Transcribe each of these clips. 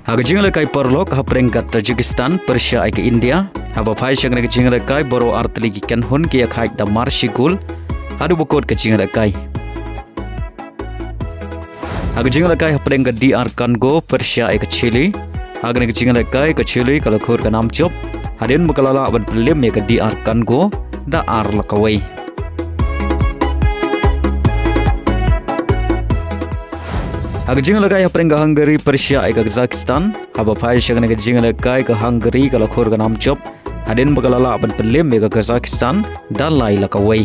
Haga jingla kai perlok ha peringkat Tajikistan Persia ke India. Haba phai shang ke jingla kai boro artli ki kan hun ki haik da marshigul. Hadu bukot ke jingla kai. Haga jingla kai ha peringkat DR Congo Persia ke Chile. Haga ke jingla kai ke Chile kalau khur ka nam chop. Hadin mukalala ban pelim ke DR Congo da ar lakawai. Haga jingla kai peringkat Hungary Persia ke Kazakhstan. Haba phai shang ke jingla kai ke Hungary kalau khur ka nam chop. Hadin mukalala ban pelim ke Kazakhstan da lai lakawai.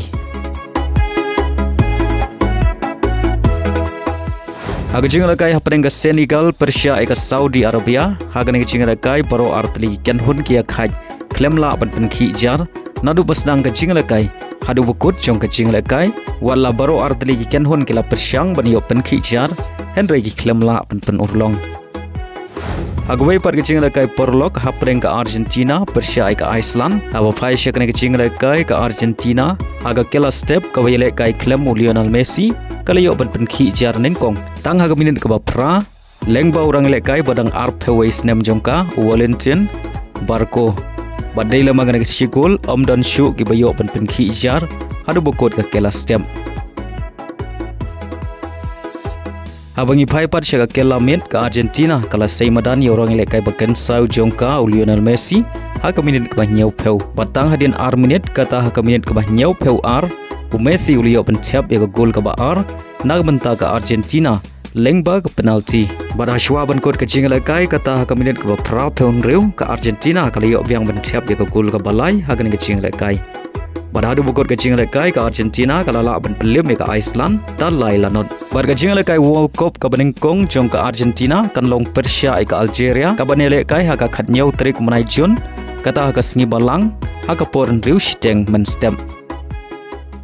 Haga jingla kai peringkat Senegal Persia ke Saudi Arabia. Haga ke jingla kai baro artli ken hun ki khaj klemla ban penkhi jar nadu basdang ke jingla kai hadu bukut jong ke jingla kai wala baro artli ken hun ki la persyang ban yo penkhi jar henry ki klemla ban pen urlong. Hagway par ke jingla kai porlok ha peringkat Argentina Persia ke Iceland. Aba phai shakne ke jingla kai ke Argentina haga kela step ka wele kai klem Lionel Messi kalayo ban penkhi jar nengkong tang haga minin ke bapra lengba orang le kai badang arpewais nem jongka Valentin Barco badai lama ke sikul dan shu ki bayo ban penkhi jar hadu bukot ke kela step. Abangi phai pat shaga kela mit ke Argentina kala sei madan yorong le kai baken sau jongka Lionel Messi haka minit ke nyau peu batang hadin ar minit kata haka minit ke nyau peu ar Messi ulio ban chap ya gol ke ar nag benta ke Argentina lengba ke penalti pada shwa ban kot ke jingla kai kata haka minit ke pra peun reu ke Argentina kala yo biang ban chap ya gol ke balai haka ke jingla kai pada hadu bukot ke jingla kai ke Argentina kala la ban pelim ke Iceland dan lai lanot bar ke jingla kai World Cup ke benengkong jong ke Argentina kan long Persia ke Algeria ka banele kai haka khat nyau trik manai jun kata haka sngi balang haka porn reu shiteng men step.